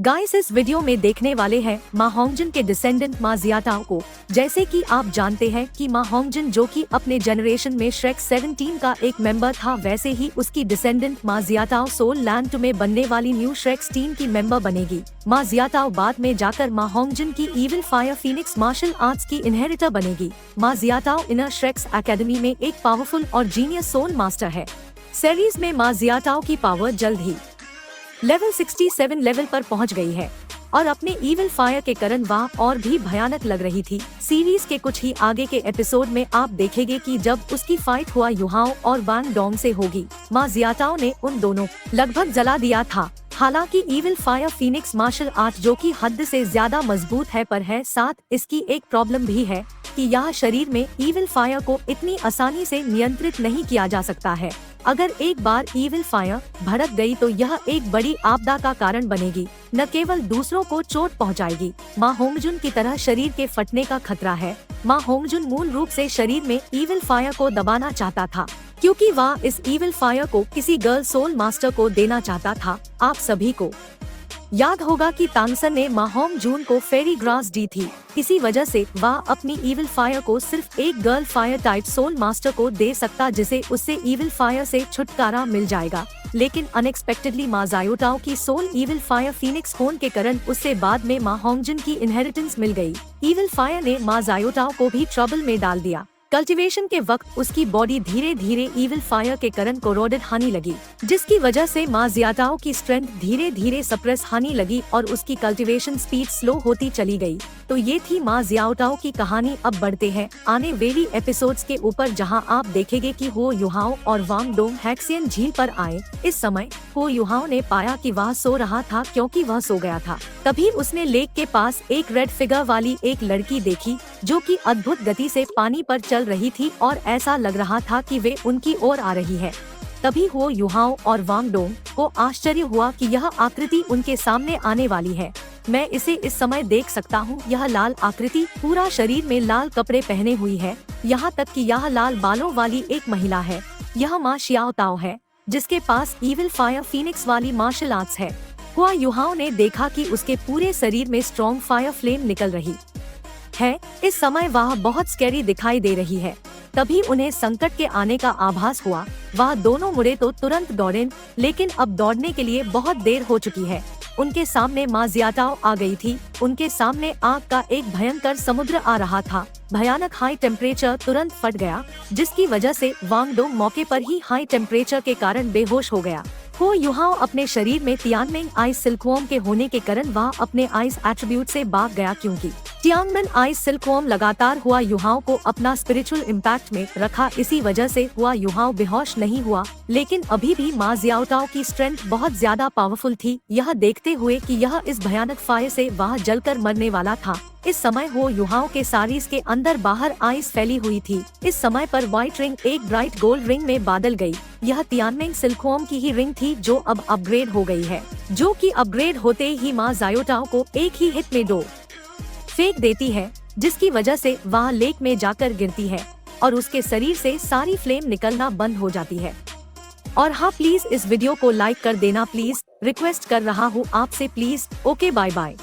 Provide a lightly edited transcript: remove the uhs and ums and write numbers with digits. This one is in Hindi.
गाइस, इस वीडियो में देखने वाले हैं मा होंगजन के डिसेंडेंट मा जियाटाओ को। जैसे कि आप जानते हैं कि मा होंगजन जो कि अपने जनरेशन में श्रेक 17 का एक मेंबर था, वैसे ही उसकी डिसेंडेंट मा जियाटाओ सोल लैंड 2 में बनने वाली न्यू श्रेक 16 की मेंबर बनेगी। मा जियाटाओ बाद में जाकर मा होंगजन की evil fire phoenix martial arts की इनहेरिटर बनेगी। मा जियाटाओ इनर श्रेक्स एकेडमी में एक पावरफुल और जीनियस सोल मास्टर है। सीरीज में मा जियाटाओ की पावर जल्द ही लेवल 67 लेवल पर पहुंच गई है और अपने इविल फायर के कारण वह और भी भयानक लग रही थी। सीरीज के कुछ ही आगे के एपिसोड में आप देखेंगे कि जब उसकी फाइट हुआ युहाओ और वांग डोंग से होगी, मा जियाटाओ ने उन दोनों लगभग जला दिया था। हालांकि evil fire phoenix martial art जो कि हद से ज्यादा मजबूत है, पर है साथ इसकी एक प्रॉब्लम भी है कि यह शरीर में इविल फायर को इतनी आसानी से नियंत्रित नहीं किया जा सकता है। अगर एक बार इविल फायर भड़क गई तो यह एक बड़ी आपदा का कारण बनेगी, न केवल दूसरों को चोट पहुंचाएगी। मा होंगजुन की तरह शरीर के फटने का खतरा है। मा होंगजुन मूल रूप से शरीर में इविल फायर को दबाना चाहता था, क्योंकि वह इस इविल फायर को किसी गर्ल सोल मास्टर को देना चाहता था। आप सभी को याद होगा कि तांगसन ने मा होंगजुन को फेरी ग्रास दी थी। इसी वजह से वह अपनी इविल फायर को सिर्फ एक girl fire type soul master को दे सकता, जिसे उससे इविल फायर से छुटकारा मिल जाएगा। लेकिन अनएक्सपेक्टेडली मा जियाटाओ की सोल इविल फायर फीनिक्स होने के कारण उससे बाद में मा होंगजुन की इनहेरिटेंस मिल गई। इविल फायर ने मा जियाटाओ को भी ट्रबल में डाल दिया। कल्टीवेशन के वक्त उसकी बॉडी धीरे धीरे इविल फायर के कारण कोरोडेड होने लगी, जिसकी वजह से मा जियाटाओ की स्ट्रेंथ धीरे धीरे सप्रेस होने लगी और उसकी कल्टीवेशन स्पीड स्लो होती चली गई। तो ये थी मा जियाटाओ की कहानी। अब बढ़ते हैं आने वाली एपिसोड्स के ऊपर, जहां आप देखेंगे कि हो युहाओ और वांग डोंग हेक्सियन झील पर आए। इस समय हो युहाओ ने पाया कि वह सो रहा था, क्योंकि वह सो गया था। तभी उसने लेक के पास एक रेड फिगर वाली एक लड़की देखी, जो कि अद्भुत गति से पानी पर चल रही थी और ऐसा लग रहा था कि वे उनकी ओर आ रही है। तभी हो युहाओ और वांग डोंग को आश्चर्य हुआ कि यह आकृति उनके सामने आने वाली है। मैं इसे इस समय देख सकता हूँ। यह लाल आकृति पूरा शरीर में लाल कपड़े पहने हुई है, यहाँ तक कि यह लाल बालों वाली एक महिला है। यह मा जियाटाओ है, जिसके पास इविल फायर फीनिक्स वाली मार्शल आर्ट्स है। हुआ युहाओ ने देखा कि उसके पूरे शरीर में स्ट्रॉन्ग फायर फ्लेम निकल रही है। इस समय वह बहुत स्कैरी दिखाई दे रही है। तभी उन्हें संकट के आने का आभास हुआ। वह दोनों मुड़े तो तुरंत दौड़े, लेकिन अब दौड़ने के लिए बहुत देर हो चुकी है। उनके सामने मा जियाटाओ आ गई थी। उनके सामने आग का एक भयंकर समुद्र आ रहा था। भयानक हाई टेम्परेचर तुरंत फट गया, जिसकी वजह से वांग डोंग मौके पर ही हाई टेम्परेचर के कारण बेहोश हो गया। हो युहाओ अपने शरीर में तियानमेन आइस सिल्कवॉर्म के होने के कारण वह अपने आइस एट्रीब्यूट से भाग गया, क्योंकि तियानमेन आइस सिल्कवॉर्म लगातार हुआ युहाओ को अपना स्पिरिचुअल इम्पैक्ट में रखा। इसी वजह से हुआ युहाओ बेहोश नहीं हुआ, लेकिन अभी भी मा जियाटाओ की स्ट्रेंथ बहुत ज्यादा पावरफुल थी। यह देखते हुए कि यह इस भयानक फायर से वह जलकर मरने वाला था। इस समय हो युहाओ के सारीज के अंदर बाहर आइस फैली हुई थी। इस समय पर व्हाइट रिंग एक ब्राइट गोल्ड रिंग में बदल गई। यह तियानमेन सिल्कवॉर्म की ही रिंग थी, जो अब अपग्रेड हो गई है, जो कि अपग्रेड होते ही मा जियाटाओ को एक ही हिट में दो फेंक देती है, जिसकी वजह से वह लेक में जाकर गिरती है और उसके शरीर से सारी फ्लेम निकलना बंद हो जाती है। और हाँ, प्लीज इस वीडियो को लाइक कर देना, प्लीज रिक्वेस्ट कर रहा हूँ आपसे, प्लीज। Okay, bye bye.